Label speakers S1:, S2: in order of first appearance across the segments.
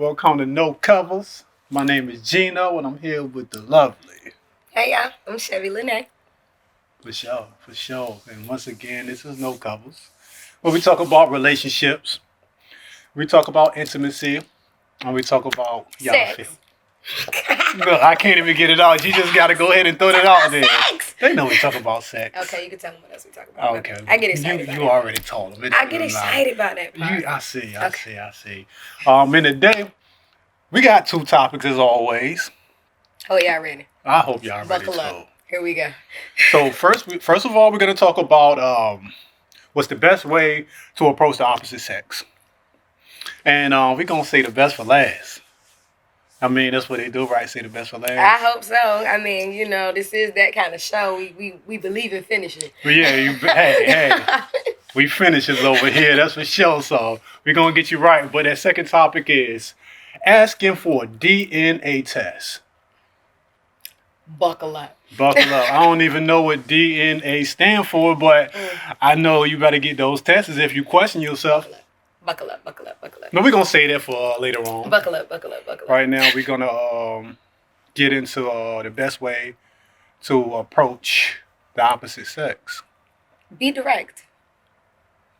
S1: Welcome to No Covers. My name is Geno, and I'm here with the lovely.
S2: Hey y'all, I'm Chevy Lanee.
S1: For sure. And once again, this is No Covers, where we talk about relationships, we talk about intimacy, and we talk about y'all
S2: Sex.
S1: feel. Look, I can't even get it out. You just got to go ahead and throw it out there.
S2: Sex.
S1: They know we talk about sex.
S2: Okay, you can tell them what else we talk about.
S1: Okay.
S2: I get excited.
S1: You already told them.
S2: I get excited about that part.
S1: I see. In the day, we got two topics as always.
S2: Oh, y'all ready?
S1: I hope y'all ready
S2: Buckle
S1: too.
S2: up. Here we go.
S1: So first of all, we're gonna talk about what's the best way to approach the opposite sex, and we're gonna say the best for last. I mean, that's what they do, right? Say the best for last.
S2: I hope so. I mean, you know, this is that kind of show. We believe in finishing.
S1: But yeah, hey, we finishes over here. That's for sure. So we're gonna get you right. But that second topic is asking for a DNA test.
S2: Buckle up.
S1: I don't even know what DNA stand for, but I know you better get those tests if you question yourself.
S2: Buckle up.
S1: No, we're going to say that for later on.
S2: Buckle up.
S1: Right now, we're going to get into the best way to approach the opposite sex.
S2: Be direct.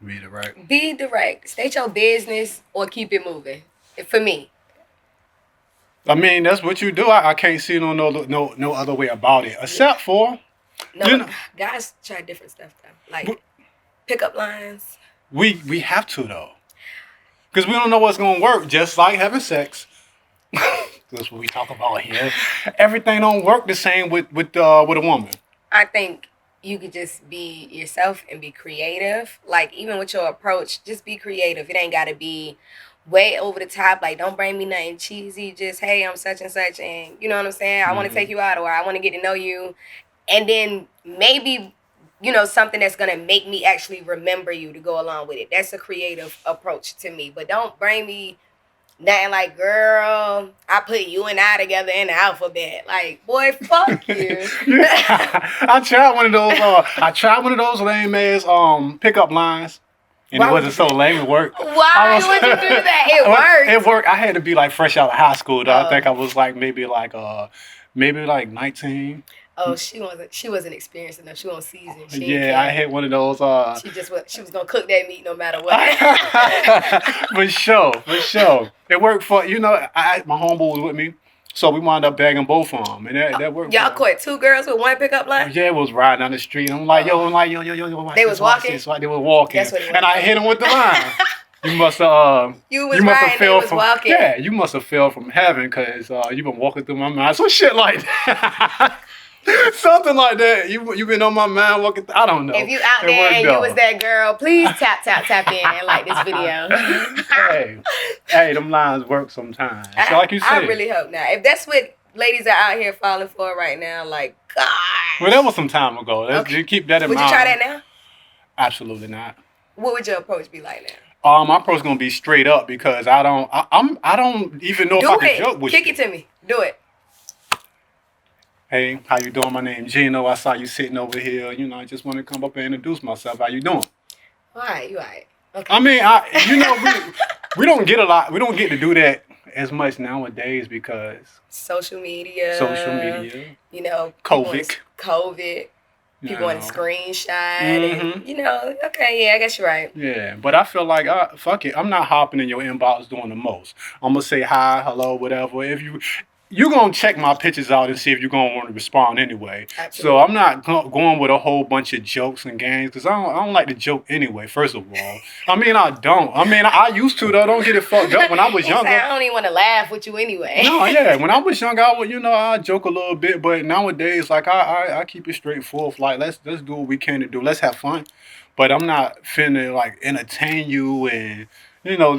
S2: Be direct. State your business or keep it moving. For me.
S1: I mean, that's what you do. I can't see no other way about it, except for
S2: guys try different stuff though, like pickup lines.
S1: We have to though, because we don't know what's gonna work. Just like having sex, that's what we talk about here. Everything don't work the same with a woman.
S2: I think you could just be yourself and be creative. Like even with your approach, just be creative. It ain't gotta be way over the top, like don't bring me nothing cheesy, just hey, I'm such and such, and you know what I'm saying, I want to take you out, or I want to get to know you, and then maybe something that's gonna make me actually remember you to go along with it. That's a creative approach to me. But don't bring me nothing like, girl, I put you and I together in the alphabet. Like, boy, fuck you.
S1: I tried one of those lame ass pickup lines. And it wasn't so lame. It worked.
S2: Why would you do that? It worked.
S1: It worked. I had to be like fresh out of high school though. I think I was like maybe like 19.
S2: Oh, she wasn't experienced enough. She wasn't seasoned.
S1: I had one of those.
S2: She was gonna cook that meat no matter what.
S1: For sure. It worked for my homeboy was with me. So we wound up bagging both of them, and that worked.
S2: Y'all caught two girls with one pickup line?
S1: Yeah, it was riding down the street. I'm like, yo.
S2: They was walking?
S1: They were walking.
S2: That's what it was.
S1: And I hit them with the line. You must have.
S2: You must have fell from walking.
S1: Yeah, you must have fell from heaven because you've been walking through my mind. So shit like that. Something like that. You been on my mind walking. I don't know.
S2: If you out there and you was that girl, please tap in and like this video.
S1: hey, them lines work sometimes. So like you said,
S2: I really hope not. If that's what ladies are out here falling for right now, like God.
S1: Well, that was some time ago. Let's keep that in mind.
S2: Would you try that now?
S1: Absolutely not.
S2: What would your approach be like now?
S1: My approach gonna be straight up because I don't even know if I can joke with you.
S2: Kick it to me. Do it.
S1: Hey, how you doing? My name's Geno. I saw you sitting over here. I just want to come up and introduce myself. How you doing?
S2: All right, you all right. Okay.
S1: I mean, we don't get a lot. We don't get to do that as much nowadays because
S2: social media. COVID. People want to screenshot. And, okay, yeah, I guess you're right.
S1: Yeah, but I feel like, fuck it. I'm not hopping in your inbox doing the most. I'm going to say hi, hello, whatever. If you're going to check my pictures out and see if you're going to want to respond anyway.
S2: Absolutely.
S1: So I'm not going with a whole bunch of jokes and games because I don't like to joke anyway, first of all. I mean, I don't. I mean, I used to, though. Don't get it fucked up. When I was younger.
S2: I don't even want to laugh with you anyway.
S1: No, yeah. When I was younger, I joke a little bit. But nowadays, like, I keep it straightforward. Like, let's do what we can to do. Let's have fun. But I'm not finna, like, entertain you and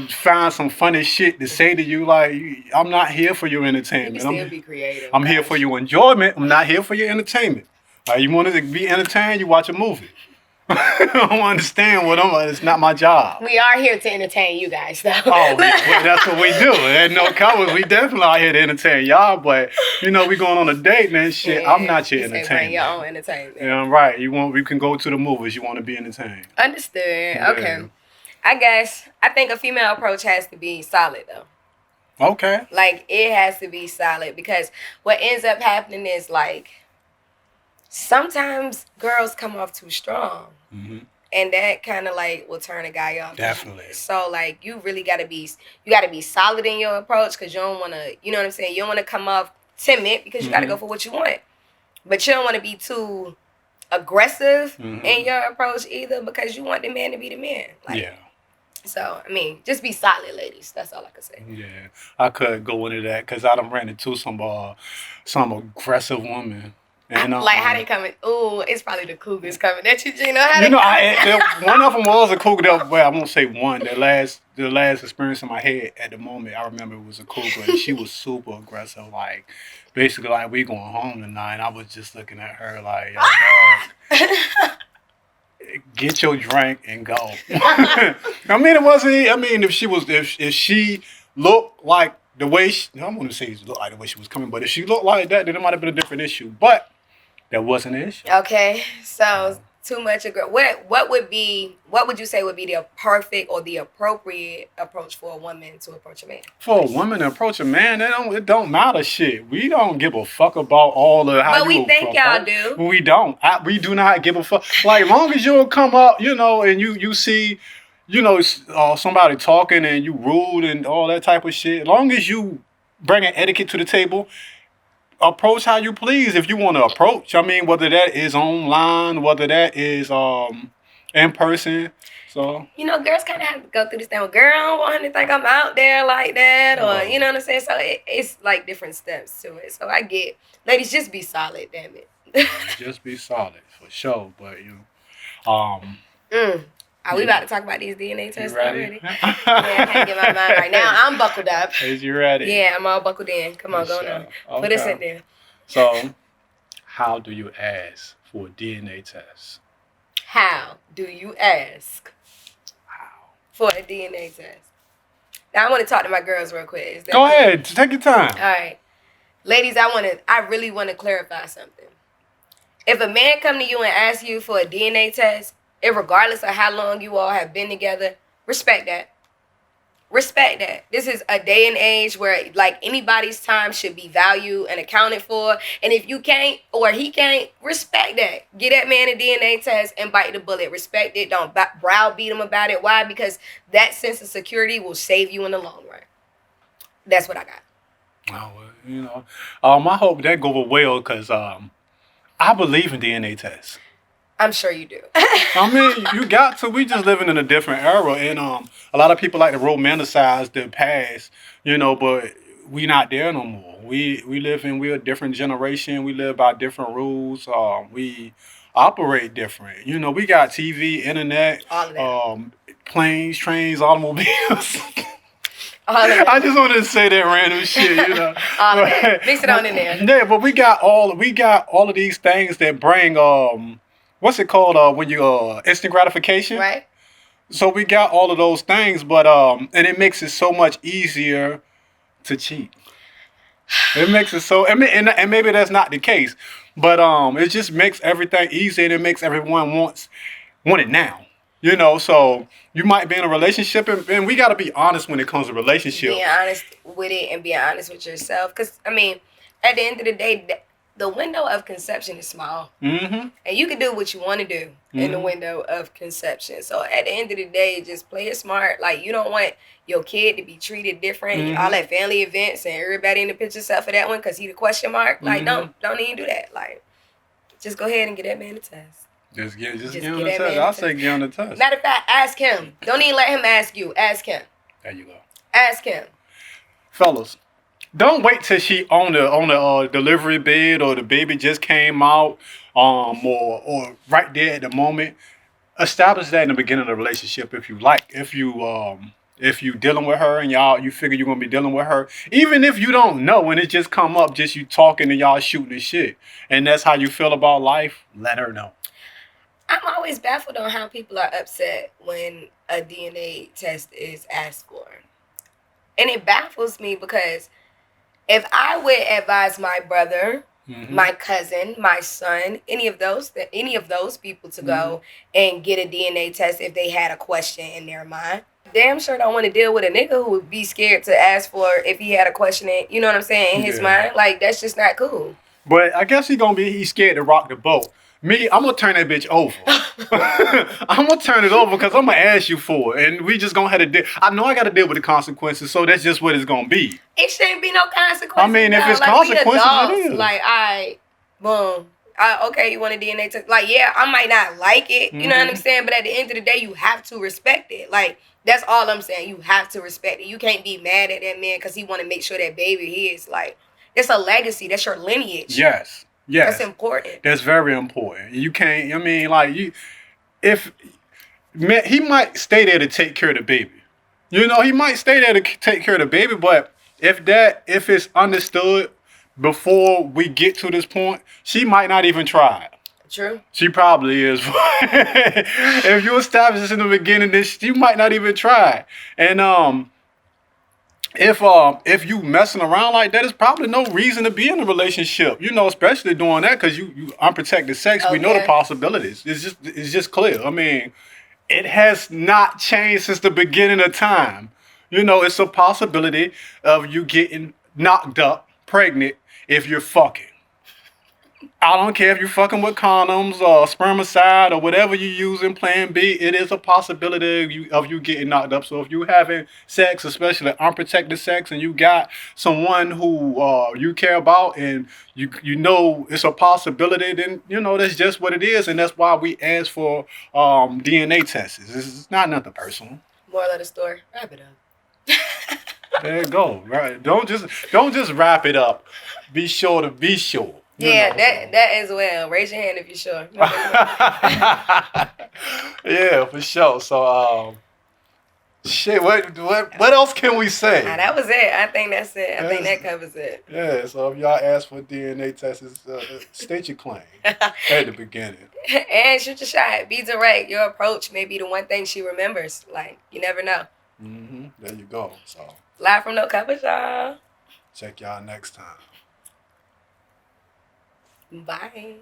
S1: find some funny shit to say to you. Like, I'm not here for your entertainment.
S2: You can still be creative.
S1: I'm here for your enjoyment. I'm not here for your entertainment. You want to be entertained, you watch a movie. I don't understand it's not my job.
S2: We are here to entertain you guys, though.
S1: Well, that's what we do. There's no covers. We definitely are here to entertain y'all, but, we going on a date and shit. Yeah, I'm not your entertainment.
S2: Bring your own entertainment.
S1: Yeah, right. We can go to the movies. You want to be entertained.
S2: Understood. Yeah. Okay. I think a female approach has to be solid, though.
S1: Okay.
S2: Like, it has to be solid, because what ends up happening is, like, sometimes girls come off too strong.
S1: Mm-hmm.
S2: And that kind of like will turn a guy off.
S1: Definitely.
S2: So like you really gotta be solid in your approach, because you don't want to, you know what I'm saying, you don't want to come off timid, because you gotta go for what you want, but you don't want to be too aggressive in your approach either, because you want the man to be the man. Like,
S1: yeah.
S2: So I mean, just be solid, ladies. That's all I can say.
S1: Yeah, I could go into that because I done ran into some aggressive women. And
S2: Like, how they coming? Ooh, it's probably the cougars coming at you, Geno. How
S1: you
S2: they
S1: know,
S2: coming?
S1: one of them was a cougar. Well, I won't say one. The last experience in my head at the moment, I remember it was a cougar, and she was super aggressive. Like, basically, like, we going home tonight. And I was just looking at her like, yo, dog, get your drink and go. I mean, it wasn't. I mean, if she looked like the way I don't want to say it looked like the way she was coming, but if she looked like that, then it might have been a different issue. But that wasn't an issue.
S2: Okay, so too much what would you say would be the perfect or the appropriate approach for a woman to approach a man?
S1: For a woman to approach a man, it don't matter shit. We don't give a fuck about all the how.
S2: But we think y'all do.
S1: We don't. We do not give a fuck. Like, long as you come up, you know, and you see, you know, somebody talking and you rude and all that type of shit. As long as you bring an etiquette to the table, approach how you please. If you want to approach, I mean, whether that is online, whether that is in person. So,
S2: you know, girls kind of have to go through this thing. Girl, I don't want him to think I'm out there like that, or you know what I'm saying. So it's like different steps to it. So I get, ladies, just be solid, damn it.
S1: Just be solid for sure. But
S2: Are we about to talk about these DNA tests already?
S1: Yeah,
S2: I can't get my mind right now. I'm buckled up.
S1: Is you ready?
S2: Yeah, I'm all buckled in. Come on, go on.
S1: Okay.
S2: Put us in there.
S1: So, how do you ask for a DNA test?
S2: How do you ask for a DNA test? Now, I want to talk to my girls real quick. Is that
S1: Go ahead. Take your time.
S2: All right. Ladies, I really want to clarify something. If a man come to you and ask you for a DNA test, regardless of how long you all have been together, respect that. Respect that. This is a day and age where, like, anybody's time should be valued and accounted for. And if you can't or he can't, respect that. Get that man a DNA test and bite the bullet. Respect it. Don't browbeat him about it. Why? Because that sense of security will save you in the long run. That's what I got.
S1: Oh, well, you know, I hope that go well because I believe in DNA tests.
S2: I'm sure you do.
S1: I mean, you got to. We just living in a different era, and a lot of people like to romanticize the past, you know, but we not there no more. We're a different generation. We live by different rules. We operate different. You know, we got TV, internet,
S2: All of that.
S1: Planes, trains, automobiles.
S2: All of that.
S1: I just wanted to say that random shit, you know.
S2: All of that. Mix it on in there.
S1: Yeah, but we got all of these things that bring what's it called when you instant gratification?
S2: Right.
S1: So we got all of those things, but and it makes it so much easier to cheat. It makes it so, and maybe that's not the case, but it just makes everything easy, and it makes everyone want it now. You know, so you might be in a relationship, and we got to be honest when it comes to relationships.
S2: Being honest with it and being honest with yourself, because I mean, at the end of the day, the window of conception is small, and you can do what you want to do in the window of conception. So at the end of the day, just play it smart. Like, you don't want your kid to be treated different. All at family events and everybody in the picture except for that one because he the question mark. Like, don't even do that. Like, just go ahead and get that man a test.
S1: Just get on the test. I'll say get on the test.
S2: Matter of fact, ask him. Don't even let him ask you. Ask him.
S1: There you go.
S2: Ask him.
S1: Fellas, don't wait till she on the delivery bed or the baby just came out, or right there at the moment. Establish that in the beginning of the relationship if you dealing with her and you figure you're gonna be dealing with her, even if you don't know and it just come up, just you talking and y'all shooting the shit, and that's how you feel about life. Let her know.
S2: I'm always baffled on how people are upset when a DNA test is asked for, and it baffles me because if I would advise my brother, my cousin, my son, any of those people to go and get a DNA test if they had a question in their mind, damn sure don't want to deal with a nigga who would be scared to ask for if he had a question. You know what I'm saying? In his mind, like that's just not cool.
S1: But I guess he's scared to rock the boat. Me, I'm gonna turn that bitch over. I'm gonna turn it over because I'm gonna ask you for it, and we just gonna have to deal. I know I got to deal with the consequences, so that's just what it's gonna be.
S2: It shouldn't be no consequences.
S1: I mean, if it's like, consequences, it is.
S2: Like, boom. Okay, you want a DNA test? Like, yeah, I might not like it. You know what I'm saying? But at the end of the day, you have to respect it. Like, that's all I'm saying. You have to respect it. You can't be mad at that man because he want to make sure that baby his. Like, it's a legacy. That's your lineage.
S1: Yes. Yes.
S2: That's important.
S1: That's very important. You can't, I mean, like, he might stay there to take care of the baby. You know, he might stay there to take care of the baby, but if it's understood before we get to this point, she might not even try it.
S2: True.
S1: She probably is. If you establish this in the beginning, then you might not even try it. And if you messing around like that, there's probably no reason to be in a relationship. You know, especially doing that because you unprotected sex. Okay. We know the possibilities. It's just clear. I mean, it has not changed since the beginning of time. You know, it's a possibility of you getting knocked up, pregnant, if you're fucking. I don't care if you're fucking with condoms or spermicide or whatever you use in Plan B. It is a possibility of you getting knocked up. So if you having sex, especially unprotected sex, and you got someone who you care about and you know it's a possibility, then you know that's just what it is, and that's why we ask for DNA tests. It's not nothing personal.
S2: Moral of the story: wrap it up.
S1: There you go. Right? Don't just wrap it up. Be sure to be sure.
S2: Yeah, that as well. Raise your hand if you're sure.
S1: Yeah, for sure. So, shit. What else can we say?
S2: Nah, that was it. I think that's it. I think that covers it.
S1: Yeah. So if y'all ask for DNA tests, state your claim at the beginning.
S2: And shoot your shot. Be direct. Your approach may be the one thing she remembers. Like you never know.
S1: There you go. So
S2: live from No Covers, y'all.
S1: Check y'all next time.
S2: Bye.